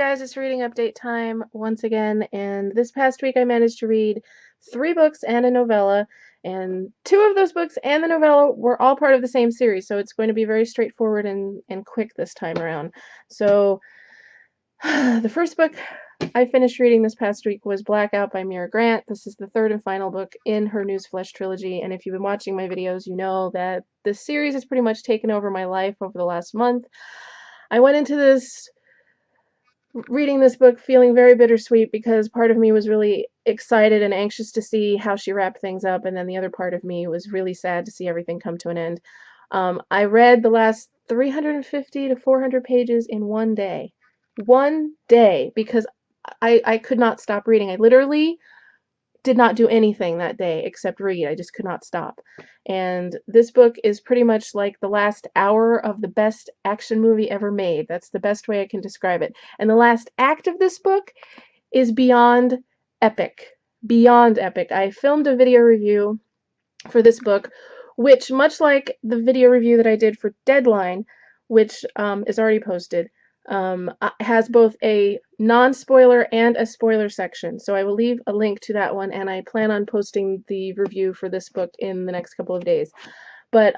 guys, it's reading update time once again, and this past week I managed to read 3 books and a novella, and 2 of those books and the novella were all part of the same series, so it's going to be very straightforward and quick this time around. So, the first book I finished reading this past week was Blackout by Mira Grant. This is the third and final book in her Newsflesh trilogy, and if you've been watching my videos, you know that this series has pretty much taken over my life over the last month. I went into reading this book feeling very bittersweet because part of me was really excited and anxious to see how she wrapped things up, and then the other part of me was really sad to see everything come to an end. I read the last 350 to 400 pages in one day. One day, because I could not stop reading. I literally did not do anything that day except read. I just could not stop. And this book is pretty much like the last hour of the best action movie ever made. That's the best way I can describe it. And the last act of this book is beyond epic. Beyond epic. I filmed a video review for this book, which, much like the video review that I did for Deadline, which is already posted, has both a non-spoiler and a spoiler section. So I will leave a link to that one, and I plan on posting the review for this book in the next couple of days. But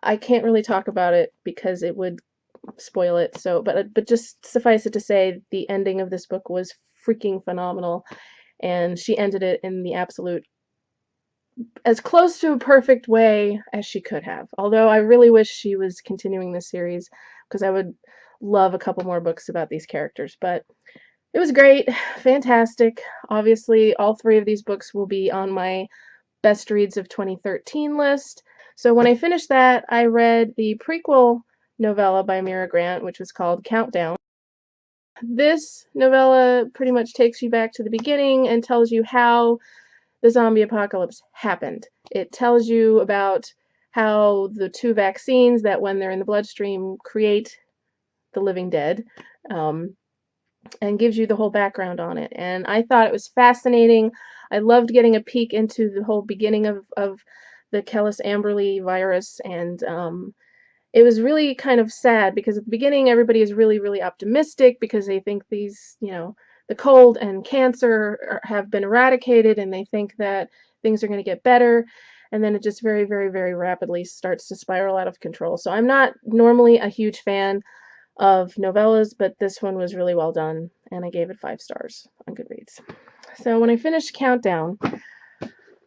I can't really talk about it because it would spoil it. So, but just suffice it to say, the ending of this book was freaking phenomenal, and she ended it in the absolute as close to a perfect way as she could have. Although I really wish she was continuing this series, because I would love a couple more books about these characters. But it was great, fantastic. Obviously, all 3 of these books will be on my best reads of 2013 list. So when I finished that, I read the prequel novella by Mira Grant, which was called Countdown. This novella pretty much takes you back to the beginning and tells you how the zombie apocalypse happened. It tells you about how the 2 vaccines that, when they're in the bloodstream, create the living dead, and gives you the whole background on it. And I thought it was fascinating. I loved getting a peek into the whole beginning of the Kellis-Amberley virus, and it was really kind of sad because at the beginning everybody is really, really optimistic because they think these, the cold and cancer have been eradicated, and they think that things are going to get better, and then it just very, very, very rapidly starts to spiral out of control. So I'm not normally a huge fan of novellas, but this one was really well done, and I gave it 5 stars on Goodreads. So when I finished Countdown,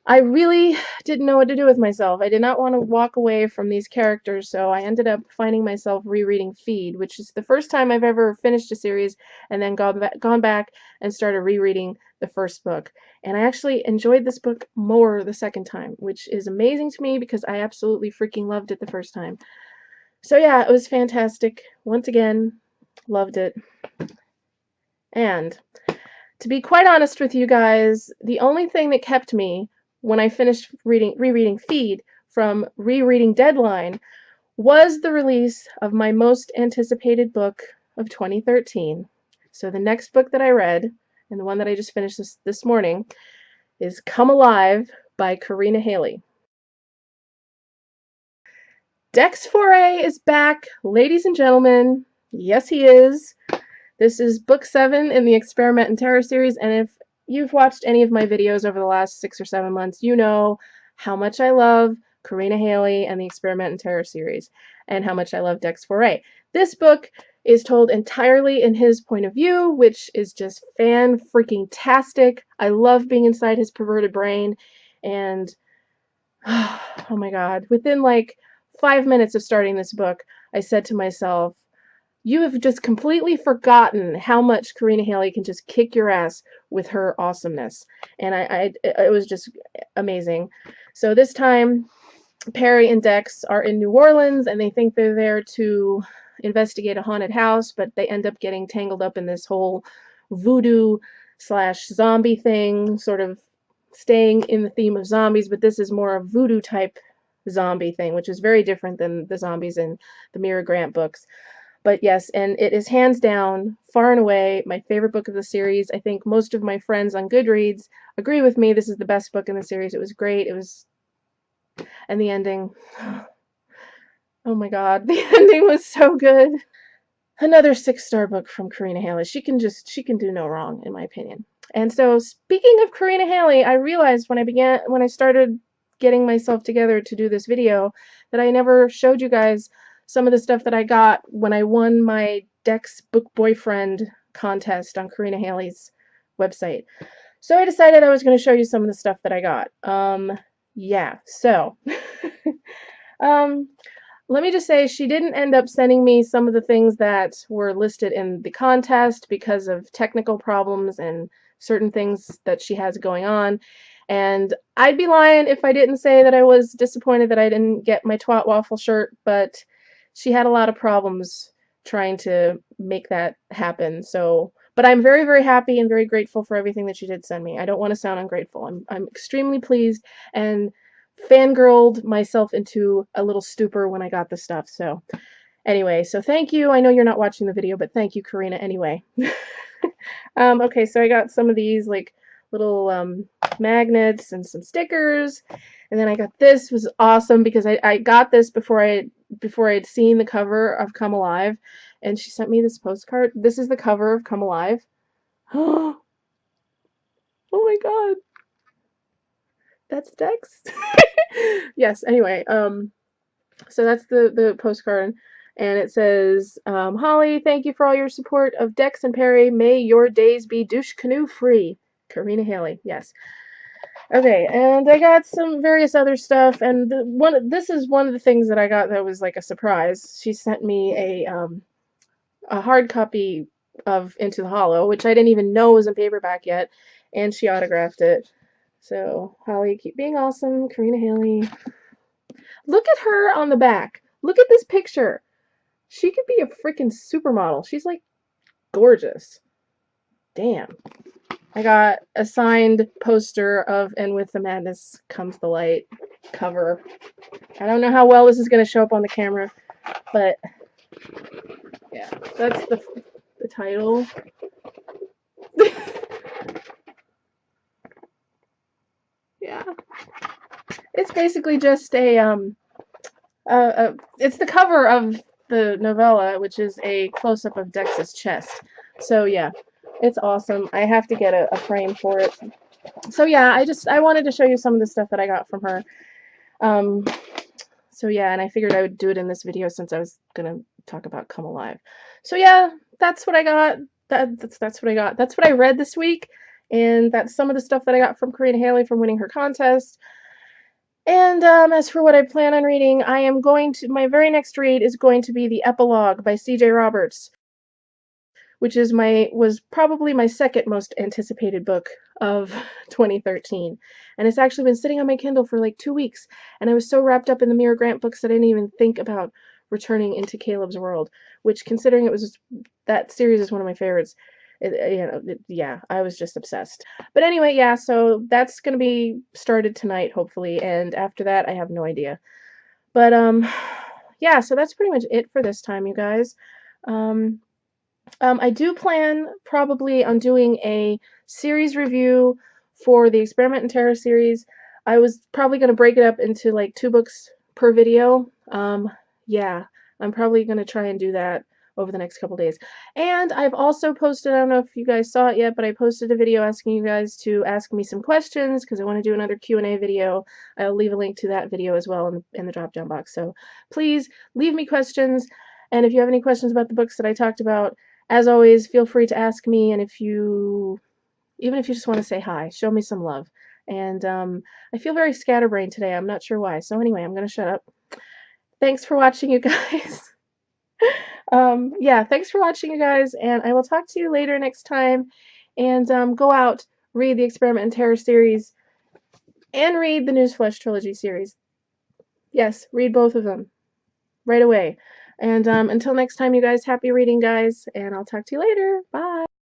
I really didn't know what to do with myself. I did not want to walk away from these characters, so I ended up finding myself rereading Feed, which is the first time I've ever finished a series and then gone back and started rereading the first book. And I actually enjoyed this book more the second time, which is amazing to me because I absolutely freaking loved it the first time. So yeah, it was fantastic. Once again, loved it. And to be quite honest with you guys, the only thing that kept me when I finished rereading Feed from rereading Deadline was the release of my most anticipated book of 2013. So the next book that I read, and the one that I just finished this morning, is Come Alive by Karina Halle. Dex Foray is back, ladies and gentlemen. Yes, he is. This is book 7 in the Experiment in Terror series, and if you've watched any of my videos over the last 6 or 7 months, you know how much I love Karina Halle and the Experiment in Terror series, and how much I love Dex Foray. This book is told entirely in his point of view, which is just fan-freaking-tastic. I love being inside his perverted brain, and oh my god, within like 5 minutes of starting this book, I said to myself, you have just completely forgotten how much Karina Halle can just kick your ass with her awesomeness. And it was just amazing. So this time, Perry and Dex are in New Orleans, and they think they're there to investigate a haunted house, but they end up getting tangled up in this whole voodoo/zombie thing, sort of staying in the theme of zombies, but this is more a voodoo type zombie thing, which is very different than the zombies in the Mira Grant books. But yes, and it is hands down, far and away, my favorite book of the series. I think most of my friends on Goodreads agree with me. This is the best book in the series. It was great. And the ending, oh my god, the ending was so good. Another 6-star book from Karina Halle. She can do no wrong, in my opinion. And so, speaking of Karina Halle, I realized when I started getting myself together to do this video, that I never showed you guys some of the stuff that I got when I won my Dex Book Boyfriend contest on Karina Halle's website. So I decided I was going to show you some of the stuff that I got. Yeah, so let me just say, she didn't end up sending me some of the things that were listed in the contest because of technical problems and certain things that she has going on. And I'd be lying if I didn't say that I was disappointed that I didn't get my Twat Waffle shirt, but she had a lot of problems trying to make that happen. So, but I'm very, very happy and very grateful for everything that she did send me. I don't want to sound ungrateful. I'm extremely pleased and fangirled myself into a little stupor when I got the stuff. So anyway, so thank you. I know you're not watching the video, but thank you, Karina, anyway. Okay, so I got some of these like little magnets and some stickers, and then I got this. Was awesome because I got this before I'd seen the cover of Come Alive, and she sent me this postcard. This is the cover of Come Alive. Oh my god, that's Dex. Yes, anyway, so that's the postcard, and it says, Holly, thank you for all your support of Dex and Perry. May your days be douche canoe free. Karina Halle, yes. Okay, and I got some various other stuff, and this is one of the things that I got that was like a surprise. She sent me a hard copy of Into the Hollow, which I didn't even know was in paperback yet, and she autographed it. So, Holly, keep being awesome. Karina Halle. Look at her on the back. Look at this picture. She could be a freaking supermodel. She's like gorgeous. Damn. I got a signed poster of And With the Madness Comes the Light cover. I don't know how well this is going to show up on the camera, but yeah, that's the title. Yeah. It's basically just it's the cover of the novella, which is a close-up of Dex's chest. So yeah, it's awesome. I have to get a frame for it. So yeah, I wanted to show you some of the stuff that I got from her. So yeah, and I figured I would do it in this video since I was gonna talk about Come Alive. So yeah, that's what I got. That's what I got. That's what I read this week, and that's some of the stuff that I got from Karina Halle from winning her contest. And as for what I plan on reading, my very next read is going to be the epilogue by C.J. Roberts, which was probably my second most anticipated book of 2013. And it's actually been sitting on my Kindle for like 2 weeks, and I was so wrapped up in the Mira Grant books that I didn't even think about returning into Caleb's World, which, considering that series is one of my favorites, yeah, I was just obsessed. But anyway, yeah, so that's going to be started tonight, hopefully, and after that, I have no idea. But, yeah, so that's pretty much it for this time, you guys. I do plan probably on doing a series review for the Experiment in Terror series. I was probably going to break it up into like 2 books per video. Yeah, I'm probably going to try and do that over the next couple days. And I've also posted, I don't know if you guys saw it yet, but I posted a video asking you guys to ask me some questions because I want to do another Q&A video. I'll leave a link to that video as well in the drop-down box. So please leave me questions, and if you have any questions about the books that I talked about, as always, feel free to ask me, and even if you just want to say hi, show me some love. And I feel very scatterbrained today. I'm not sure why. So anyway, I'm going to shut up. Thanks for watching, you guys. Yeah, thanks for watching, you guys, and I will talk to you later next time. And go out, read the Experiment in Terror series, and read the Newsflesh Trilogy series. Yes, read both of them right away. And until next time, you guys, happy reading, guys, and I'll talk to you later. Bye!